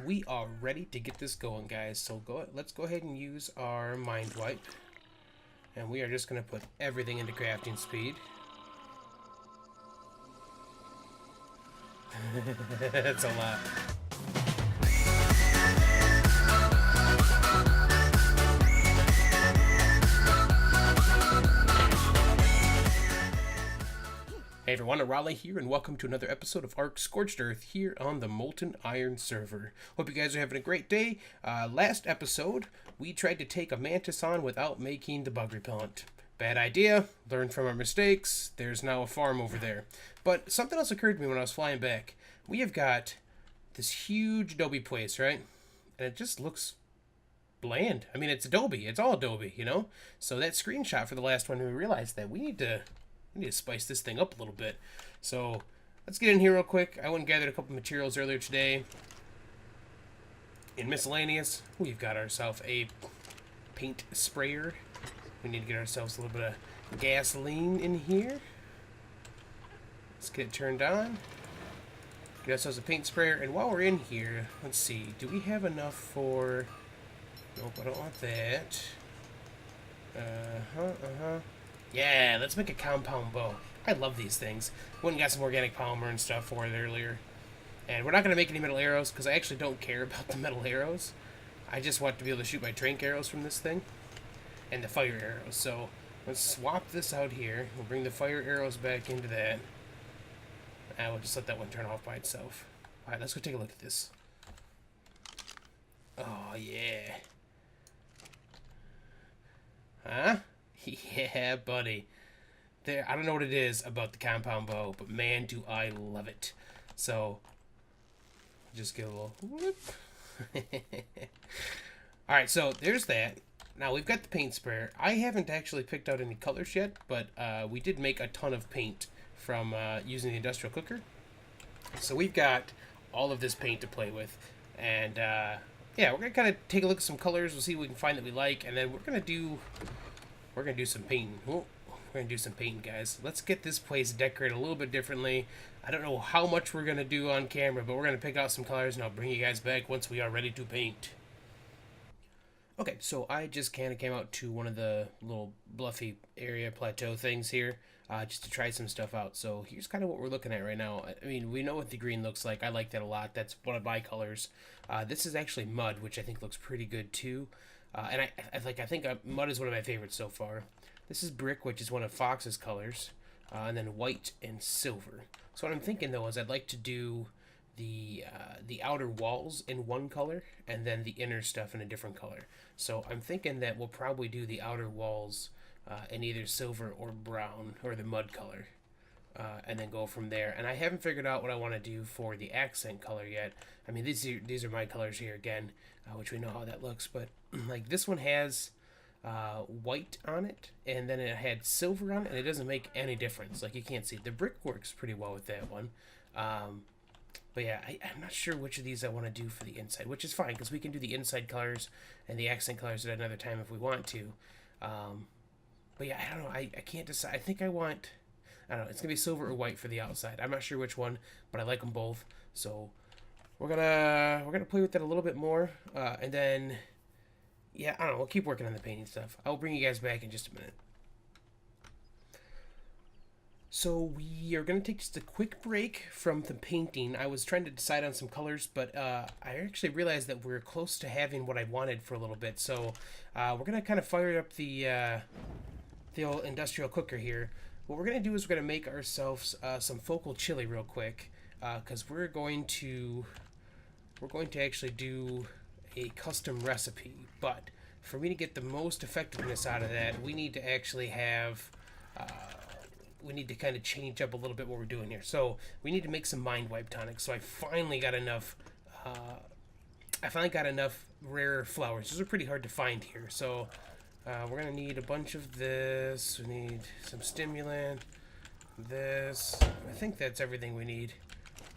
we are ready to get this going, guys. So let's go ahead and use our mind wipe. And we are just going to put everything into crafting speed. That's a lot. Hey everyone, Arahli here, and welcome to another episode of ARK Scorched Earth here on the Molten Iron Server. Hope you guys are having a great day. Last episode, we tried to take a mantis on without making the bug repellent. Bad idea. Learned from our mistakes. There's now a farm over there. But something else occurred to me when I was flying back. We have got this huge adobe place, right? And it just looks bland. I mean, it's adobe. It's all adobe, you know? So that screenshot for the last one, we realized that we need to spice this thing up a little bit. So let's get in here real quick. I went and gathered a couple materials earlier today. In miscellaneous, we've got ourselves a paint sprayer. We need to get ourselves a little bit of gasoline in here. Let's get it turned on. Get ourselves a paint sprayer. And while we're in here, let's see. Do we have enough for... Nope, I don't want that. Yeah, let's make a compound bow. I love these things. Went and got some organic polymer and stuff for it earlier. And we're not going to make any metal arrows because I actually don't care about the metal arrows. I just want to be able to shoot my trank arrows from this thing. And the fire arrows. So let's swap this out here. We'll bring the fire arrows back into that. And we'll just let that one turn off by itself. Alright, let's go take a look at this. Oh, yeah. Huh? Yeah, buddy. There, I don't know what it is about the compound bow, but man, do I love it. So, just give a little whoop. Alright, so there's that. Now, we've got the paint sprayer. I haven't actually picked out any colors yet, but we did make a ton of paint from using the industrial cooker. So we've got all of this paint to play with. And, yeah, we're going to kind of take a look at some colors. We'll see what we can find that we like. And then we're going to do some painting. We're going to do some painting, guys. Let's get this place decorated a little bit differently. I don't know how much we're going to do on camera, but we're going to pick out some colors, and I'll bring you guys back once we are ready to paint. Okay, so I just kind of came out to one of the little bluffy area plateau things here, just to try some stuff out. So here's kind of what we're looking at right now. I mean, we know what the green looks like. I like that a lot. That's one of my colors. This is actually mud, which I think looks pretty good too. And I think mud is one of my favorites so far. This is brick, which is one of Fox's colors, and then white and silver. So what I'm thinking though is I'd like to do the outer walls in one color, and then the inner stuff in a different color. So I'm thinking that we'll probably do the outer walls in either silver or brown, or the mud color, and then go from there. And I haven't figured out what I want to do for the accent color yet. I mean, these are my colors here again, which we know how that looks, but like this one has white on it, and then it had silver on it, and it doesn't make any difference. Like, you can't see it. The brick works pretty well with that one. But yeah, I'm not sure which of these I want to do for the inside, which is fine, because we can do the inside colors and the accent colors at another time if we want to. But yeah, I don't know. I can't decide. I think I don't know. It's going to be silver or white for the outside. I'm not sure which one, but I like them both. So we're gonna play with that a little bit more. And then, yeah, I don't know. We'll keep working on the painting stuff. I'll bring you guys back in just a minute. So we are going to take just a quick break from the painting. I was trying to decide on some colors, but I actually realized that we're close to having what I wanted for a little bit. So we're going to kind of fire up the old industrial cooker here. What we're going to do is we're going to make ourselves some focal chili real quick, because we're going to actually do a custom recipe. But for me to get the most effectiveness out of that, we need to actually have... we need to kind of change up a little bit what we're doing here. So we need to make some mind wipe tonics. So I finally got enough rare flowers. Those are pretty hard to find here. So we're gonna need a bunch of this. We need some stimulant, this. I think that's everything we need.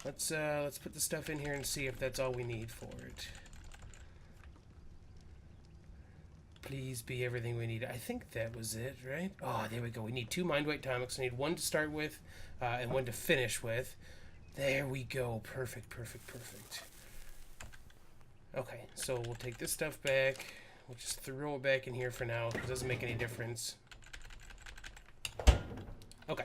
Let's put the stuff in here and see if that's all we need for it. Please be everything we need. I think that was it, right? Oh, there we go. We need 2 mind wipe tonics. We need 1 to start with and 1 to finish with. There we go. Perfect, perfect, perfect. So we'll take this stuff back. We'll just throw it back in here for now. It doesn't make any difference. Okay.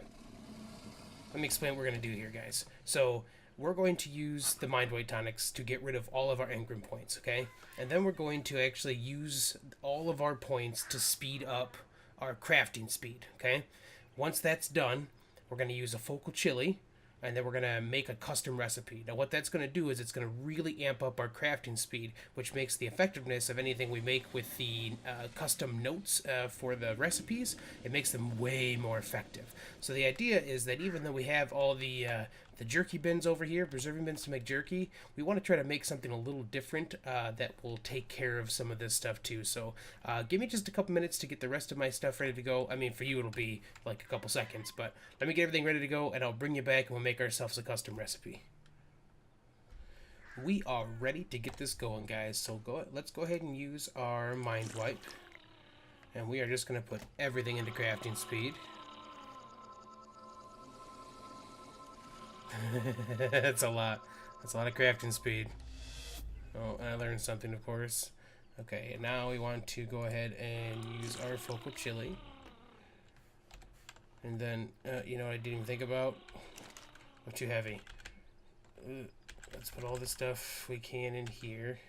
Let me explain what we're going to do here, guys. So we're going to use the Mind White Tonics to get rid of all of our engram points, okay? And then we're going to actually use all of our points to speed up our crafting speed, okay? Once that's done, we're going to use a focal chili, and then we're going to make a custom recipe. Now what that's going to do is it's going to really amp up our crafting speed, which makes the effectiveness of anything we make with the custom notes for the recipes, it makes them way more effective. So the idea is that even though we have all the jerky bins over here, preserving bins to make jerky, we want to try to make something a little different that will take care of some of this stuff too. So give me just a couple minutes to get the rest of my stuff ready to go. I mean, for you it'll be like a couple seconds, but let me get everything ready to go and I'll bring you back and we'll make ourselves a custom recipe. We are ready to get this going, guys. So let's go ahead and use our Mind Wipe. And we are just going to put everything into crafting speed. That's a lot. That's a lot of crafting speed. Oh, and I learned something, of course. Okay, and now we want to go ahead and use our focal chili. And then, you know what I didn't even think about? I'm too heavy. Let's put all the stuff we can in here.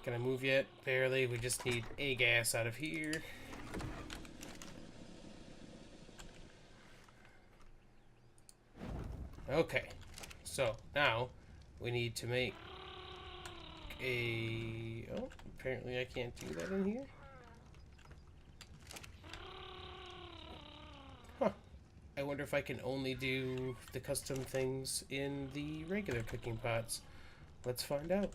Can I move yet? Barely. We just need a gas out of here. Okay, so now we need to make a... Oh, apparently I can't do that in here. Huh. I wonder if I can only do the custom things in the regular cooking pots. Let's find out.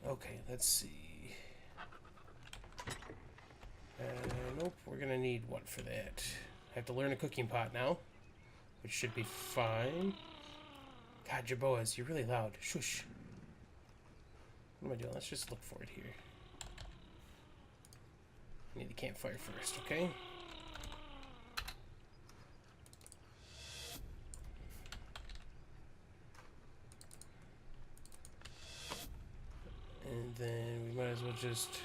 Okay, let's see. Nope, we're gonna need what for that? I have to learn a cooking pot now, which should be fine. God, Jerboas, you're really loud. Shush. What am I doing? Let's just look for it here. Need the campfire first, okay? And then we might as well just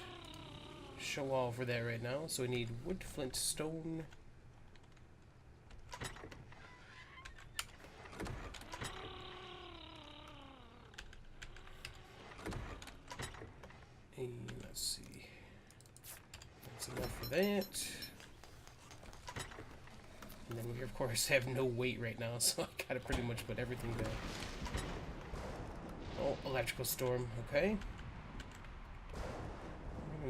show all for that right now. So we need wood, flint, stone. And let's see. That's enough for that. And then we of course have no weight right now, so I gotta pretty much put everything down. Oh, electrical storm, okay.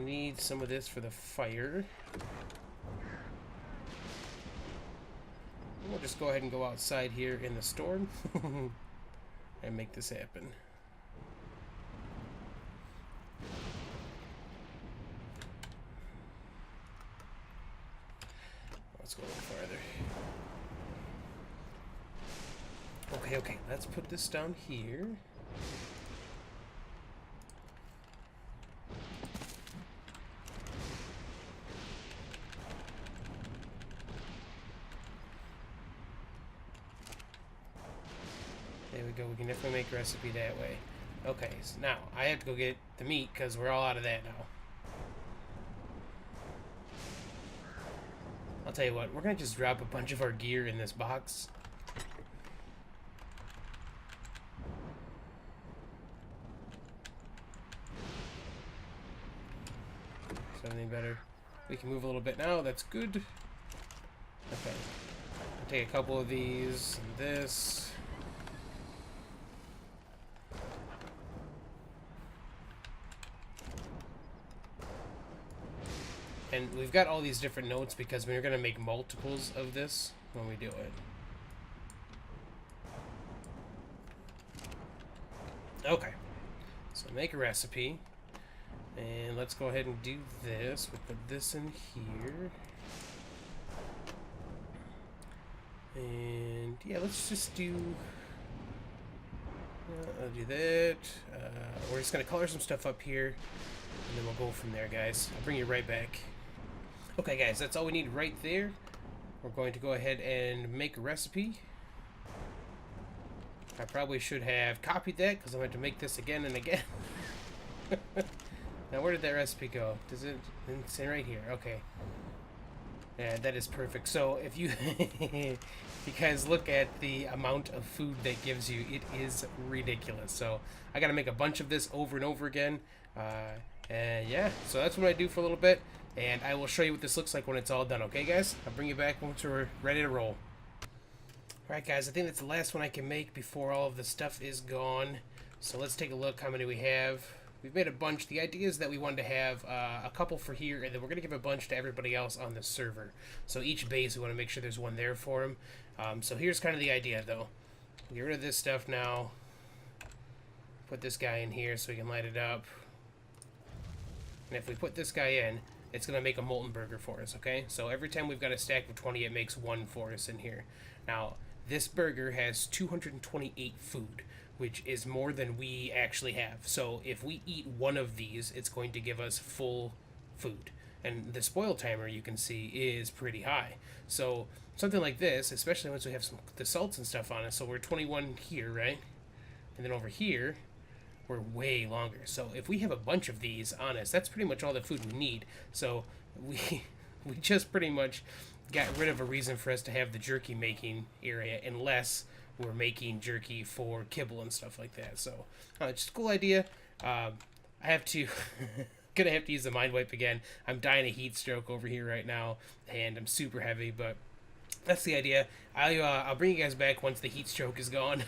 Need some of this for the fire. We'll just go ahead and go outside here in the storm and make this happen. Let's go a little farther. Okay, let's put this down here. There we go, we can definitely make a recipe that way. Okay, so now I have to go get the meat because we're all out of that now. I'll tell you what, we're going to just drop a bunch of our gear in this box. Something better. We can move a little bit now, that's good. Okay, I'll take a couple of these and this. And we've got all these different notes because we're going to make multiples of this when we do it. Okay. So make a recipe. And let's go ahead and do this. We'll put this in here. And yeah, let's just do... I'll do that. We're just going to color some stuff up here. And then we'll go from there, guys. I'll bring you right back. Okay, guys, that's all we need right there. We're going to go ahead and make a recipe. I probably should have copied that because I'm going to make this again and again. Now, where did that recipe go? Does it? It's right here. Okay. Yeah, that is perfect. So if you, if you guys look at the amount of food that gives you, it is ridiculous. So I got to make a bunch of this over and over again. And yeah, so that's what I do for a little bit. And I will show you what this looks like when it's all done. Okay, guys? I'll bring you back once we're ready to roll. Alright, guys, I think that's the last one I can make before all of the stuff is gone. So let's take a look how many we have. We've made a bunch. The idea is that we wanted to have a couple for here, and then we're going to give a bunch to everybody else on the server. So each base, we want to make sure there's one there for them. So here's kind of the idea, though. Get rid of this stuff now. Put this guy in here so we can light it up. And if we put this guy in, it's going to make a molten burger for us, okay? So every time we've got a stack of 20, it makes one for us in here. Now, this burger has 228 food, which is more than we actually have. So if we eat one of these, it's going to give us full food. And the spoil timer, you can see, is pretty high. So something like this, especially once we have the salts and stuff on it, so we're 21 here, right? And then over here, we're way longer. So if we have a bunch of these on us, that's pretty much all the food we need. So we just pretty much got rid of a reason for us to have the jerky making area, unless we're making jerky for kibble and stuff like that. So it's a cool idea. I have to gonna have to use the mind wipe again. I'm dying of heat stroke over here right now, and I'm super heavy, but that's the idea. I'll bring you guys back once the heat stroke is gone.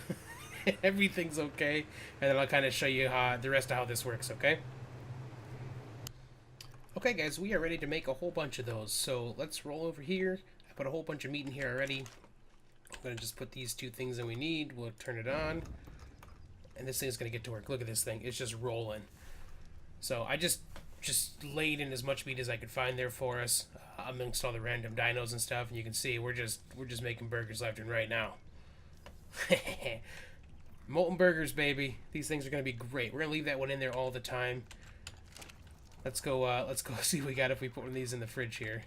Everything's okay, and then I'll kind of show you the rest of how this works, okay? Okay, guys, we are ready to make a whole bunch of those, so let's roll over here. I put a whole bunch of meat in here already. I'm going to just put these two things that we need. We'll turn it on, and this thing's going to get to work. Look at this thing. It's just rolling. So I just laid in as much meat as I could find there for us, amongst all the random dinos and stuff, and you can see we're just making burgers left and right now. Molten burgers, baby. These things are going to be great. We're going to leave that one in there all the time. Let's go see what we got if we put one of these in the fridge here.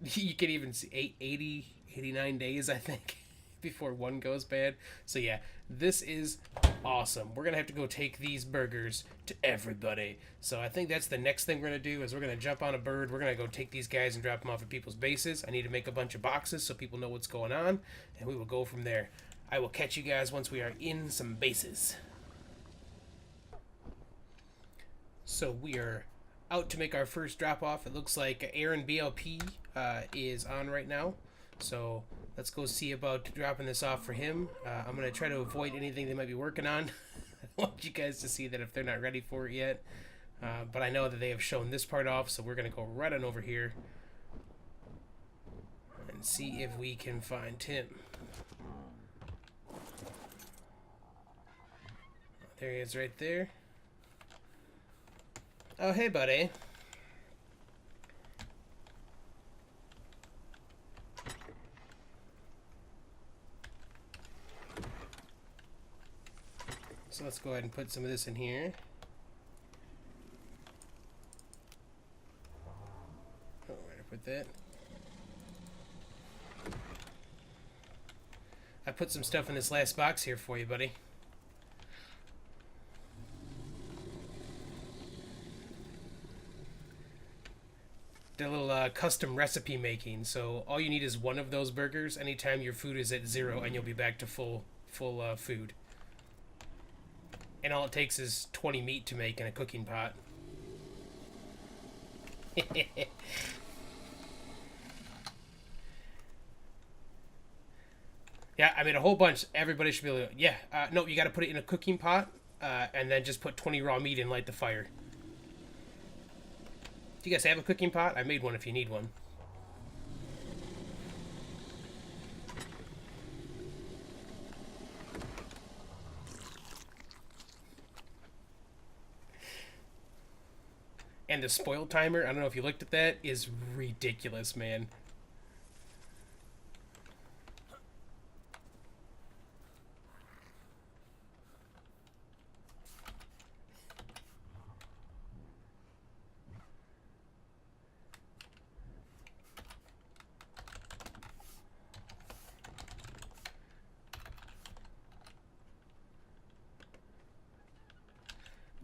You can even see 89 days, I think, before one goes bad. So yeah, this is awesome. We're going to have to go take these burgers to everybody. So I think that's the next thing we're going to do is we're going to jump on a bird. We're going to go take these guys and drop them off at people's bases. I need to make a bunch of boxes so people know what's going on, and we will go from there. I will catch you guys once we are in some bases. So we are out to make our first drop off. It looks like Aaron BLP is on right now. So let's go see about dropping this off for him. I'm going to try to avoid anything they might be working on. I want you guys to see that if they're not ready for it yet. But I know that they have shown this part off, so we're going to go right on over here and see if we can find Tim. There he is right there. Oh, hey, buddy. So let's go ahead and put some of this in here. Oh, where to put that? I put some stuff in this last box here for you, buddy. Did a little custom recipe making. So all you need is one of those burgers anytime your food is at 0, and you'll be back to full food. And all it takes is 20 meat to make in a cooking pot. Yeah, I made a whole bunch. Everybody should be able to... Yeah, no, you got to put it in a cooking pot, and then just put 20 raw meat and light the fire. Do you guys have a cooking pot? I made one if you need one. And the spoil timer, I don't know if you looked at that, is ridiculous, man.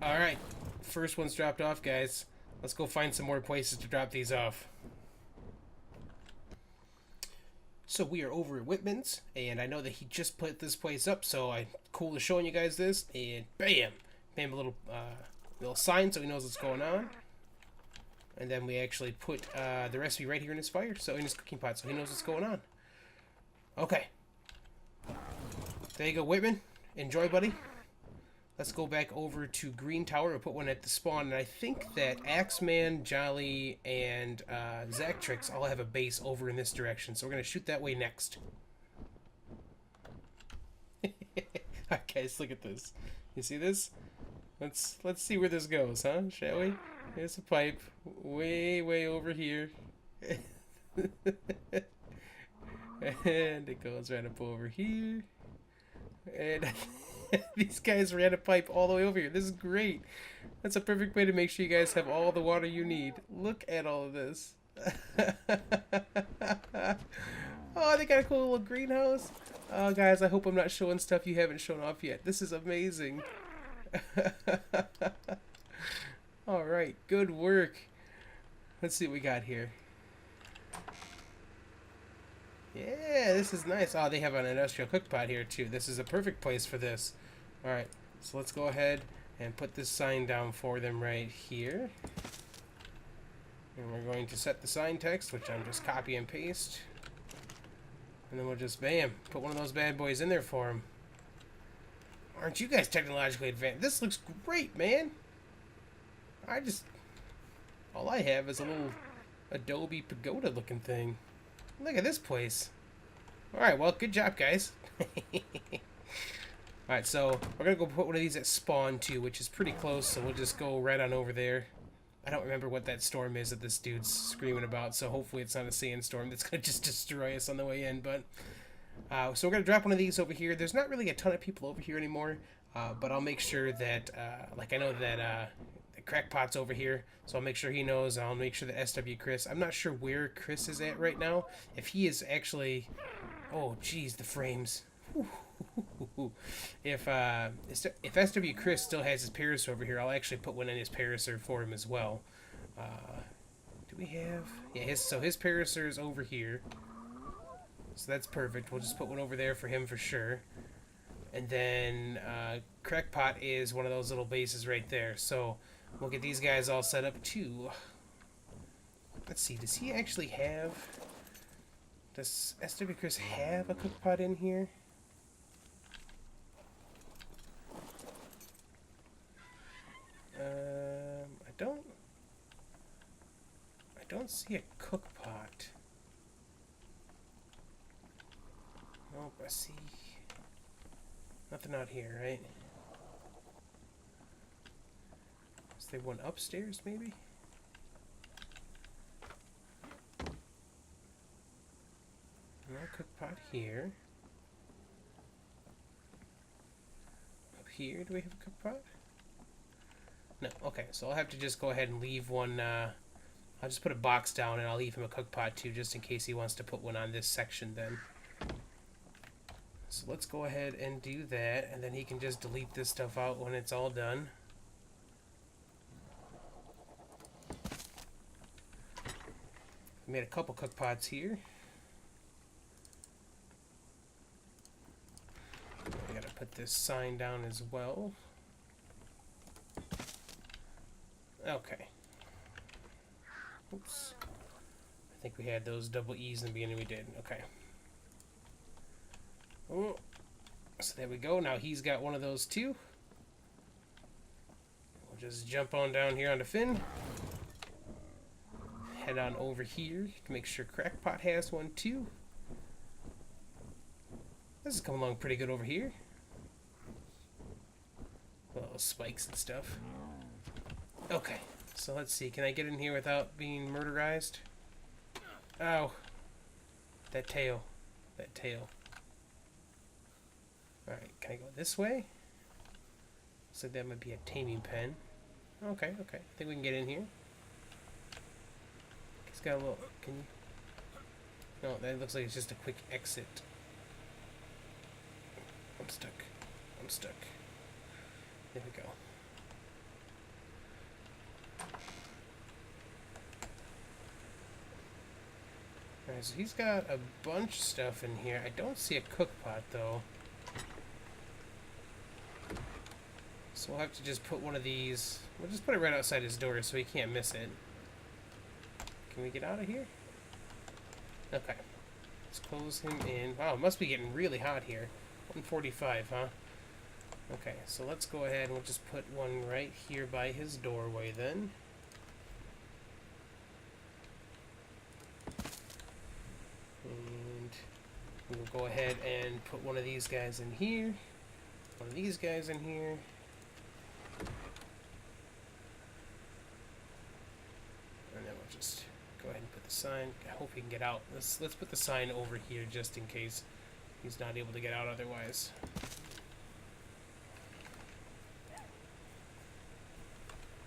Alright, first one's dropped off, guys. Let's go find some more places to drop these off. So we are over at Whitman's, and I know that he just put this place up, so I'm cool to showing you guys this, and bam! Bam, a little sign so he knows what's going on. And then we actually put the recipe right here in his fire, so in his cooking pot, so he knows what's going on. Okay. There you go, Whitman. Enjoy, buddy. Let's go back over to Green Tower. We'll put one at the spawn, and I think that Axeman, Jolly, and Zactrix all have a base over in this direction, so we're going to shoot that way next. Alright, guys, look at this. You see this? Let's see where this goes, huh? Shall we? Here's a pipe way over here. And it goes right up over here. And these guys ran a pipe all the way over here. This is great. That's a perfect way to make sure you guys have all the water you need. Look at all of this. Oh, they got a cool little greenhouse. Oh, guys, I hope I'm not showing stuff you haven't shown off yet. This is amazing. Alright, good work. Let's see what we got here. Yeah, this is nice. Oh, they have an industrial cookpot here too. This is a perfect place for this. Alright, so let's go ahead and put this sign down for them right here. And we're going to set the sign text, which I'm just copy and paste. And then we'll just, bam, put one of those bad boys in there for them. Aren't you guys technologically advanced? This looks great, man. All I have is a little Adobe pagoda looking thing. Look at this place. Alright, well, good job, guys. Alright, so we're going to go put one of these at spawn, too, which is pretty close, so we'll just go right on over there. I don't remember what that storm is that this dude's screaming about, so hopefully it's not a sandstorm that's going to just destroy us on the way in, but... so we're going to drop one of these over here. There's not really a ton of people over here anymore, but I'll make sure that, like I know that the Crackpot's over here, so I'll make sure he knows. I'll make sure that SW Chris, I'm not sure where Chris is at right now. If he is actually, oh geez, the frames. If SW Chris still has his Parasaur over here, I'll actually put one in his Parasaur for him as well. Do we have, yeah, so his Parasaur is over here. So that's perfect. We'll just put one over there for him for sure. And then Crackpot is one of those little bases right there. So we'll get these guys all set up too. Let's see, does he actually have... Does SW Chris have a cookpot in here? I don't see a cookpot. Nope, I see nothing out here, right? Is there one upstairs, maybe? No cookpot here. Up here, do we have a cookpot? No, okay, so I'll have to just go ahead and leave one, I'll just put a box down and I'll leave him a cookpot too, just in case he wants to put one on this section then. So let's go ahead and do that, and then he can just delete this stuff out when it's all done. We made a couple cookpots here. I gotta put this sign down as well. Okay. Oops. I think we had those double E's in the beginning. We did. Okay. Oh, so there we go. Now he's got one of those too. We'll just jump on down here onto Finn. Head on over here to make sure Crackpot has one too. This is coming along pretty good over here. Little spikes and stuff. Okay, so let's see. Can I get in here without being murderized? Ow. That tail. That tail. Alright, can I go this way? Looks like that might be a taming pen. Okay, okay. I think we can get in here. It's got a little... Can you... No, that looks like it's just a quick exit. I'm stuck. I'm stuck. There we go. Alright, so he's got a bunch of stuff in here. I don't see a cook pot, though. So we'll have to just put one of these... We'll just put it right outside his door so he can't miss it. Can we get out of here? Okay. Let's close him in. Wow, it must be getting really hot here. 145, huh? Okay, so let's go ahead and we'll just put one right here by his doorway then. And we'll go ahead and put one of these guys in here. One of these guys in here. And then we'll just go ahead and put the sign. I hope he can get out. Let's put the sign over here just in case he's not able to get out otherwise.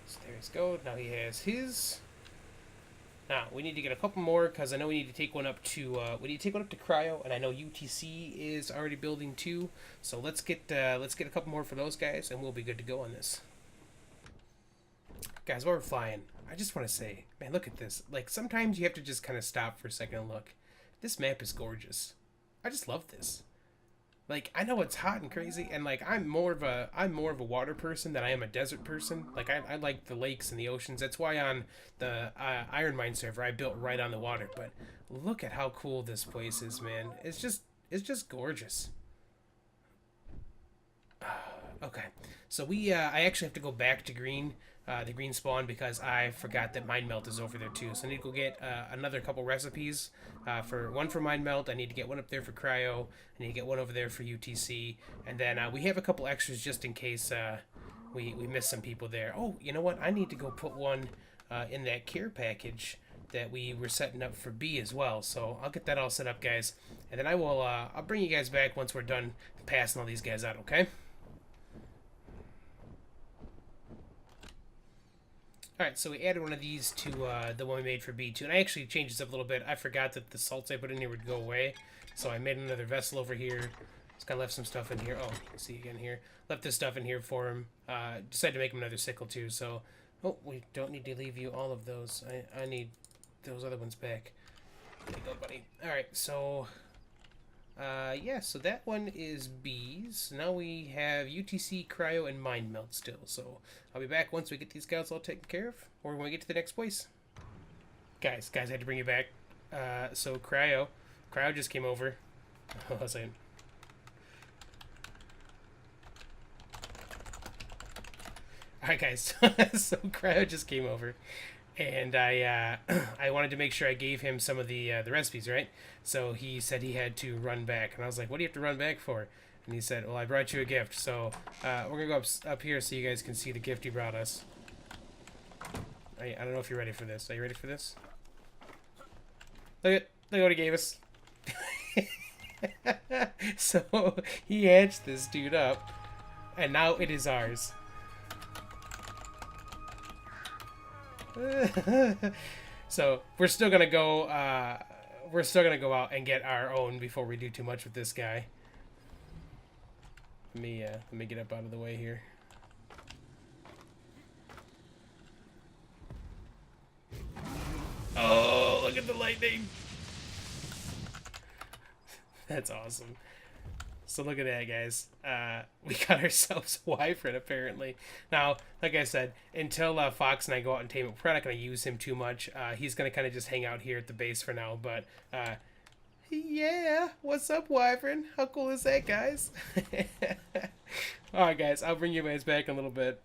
So there he goes. Now he has his. Now we need to get a couple more because I know we need to take one up to Cryo, and I know UTC is already building two. So let's get a couple more for those guys, and we'll be good to go on this. Guys, while we're flying, I just want to say, man, look at this. Like, sometimes you have to just kind of stop for a second and look. This map is gorgeous. I just love this. Like, I know it's hot and crazy, and like I'm more of a water person than I am a desert person. Like, I like the lakes and the oceans. That's why on the Iron Mine server I built right on the water. But look at how cool this place is, man. It's just gorgeous. Okay, so I actually have to go back to green. The green spawn because I forgot that Mind Melt is over there too. So I need to go get another couple recipes. One for Mind Melt. I need to get one up there for Cryo. I need to get one over there for UTC. And then we have a couple extras just in case we miss some people there. Oh, you know what? I need to go put one in that care package that we were setting up for B as well. So I'll get that all set up, guys. And then I'll bring you guys back once we're done passing all these guys out, okay? Alright, so we added one of these to the one we made for B2, and I actually changed this up a little bit. I forgot that the salts I put in here would go away, so I made another vessel over here. Just kind of left some stuff in here. Oh, you can see again here. Left this stuff in here for him. Decided to make him another sickle too, so... Oh, we don't need to leave you all of those. I need those other ones back. There you go, buddy. Alright, so... yeah, so that one is B's. Now we have UTC, Cryo, and Mind Melt still. So I'll be back once we get these guys all taken care of, or when we get to the next place. Guys, I had to bring you back. So Cryo just came over. Hold on a second. Alright, guys, so Cryo just came over. And I wanted to make sure I gave him some of the recipes, right? So he said he had to run back, and I was like, "What do you have to run back for?" And he said, "Well, I brought you a gift." So we're gonna go up here so you guys can see the gift he brought us. I don't know if you're ready for this. Are you ready for this? Look what he gave us. So he hatched this dude up, and now it is ours. So we're still gonna go out and get our own before we do too much with this guy. Let me get up out of the way here. Oh, look at the lightning. That's awesome. So look at that, guys. We got ourselves a wyvern, apparently. Now, like I said, until Fox and I go out and tame it, we're probably not going to use him too much. He's going to kind of just hang out here at the base for now. But, yeah, what's up, wyvern? How cool is that, guys? Alright, guys, I'll bring you guys back in a little bit.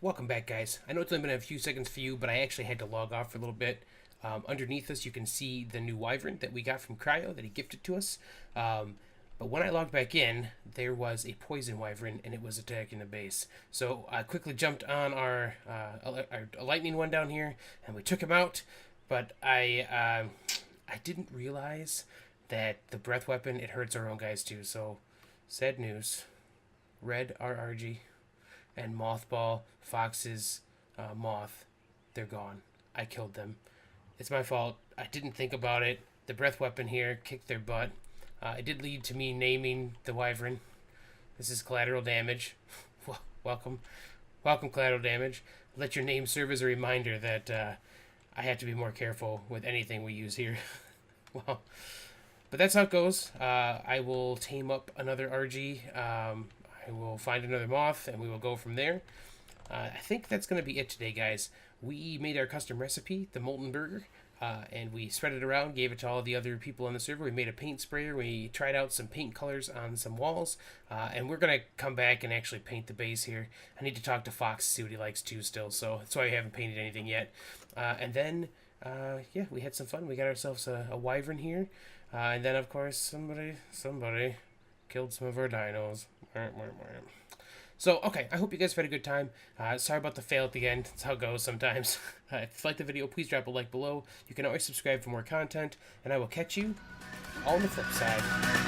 Welcome back, guys. I know it's only been a few seconds for you, but I actually had to log off for a little bit. Underneath us, you can see the new wyvern that we got from Cryo that he gifted to us. But when I logged back in, there was a poison wyvern, and it was attacking the base. So I quickly jumped on our lightning one down here, and we took him out. But I didn't realize that the breath weapon, it hurts our own guys too. So sad news. Red RRG and Mothball, Fox's moth, they're gone. I killed them. It's my fault. I didn't think about it. The breath weapon here kicked their butt. It did lead to me naming the wyvern. This is collateral damage. Welcome. Welcome, collateral damage. Let your name serve as a reminder that I have to be more careful with anything we use here. Well, but that's how it goes. I will tame up another RG. I will find another moth, and we will go from there. I think that's going to be it today, guys. We made our custom recipe, the Molten Burger, and we spread it around, gave it to all the other people on the server. We made a paint sprayer. We tried out some paint colors on some walls, and we're going to come back and actually paint the base here. I need to talk to Fox, see what he likes to still, so that's why I haven't painted anything yet. And then, yeah, we had some fun. We got ourselves a wyvern here, and then, of course, somebody killed some of our dinos. So, okay, I hope you guys have had a good time. Sorry about the fail at the end. That's how it goes sometimes. If you liked the video, please drop a like below. You can always subscribe for more content, and I will catch you all on the flip side.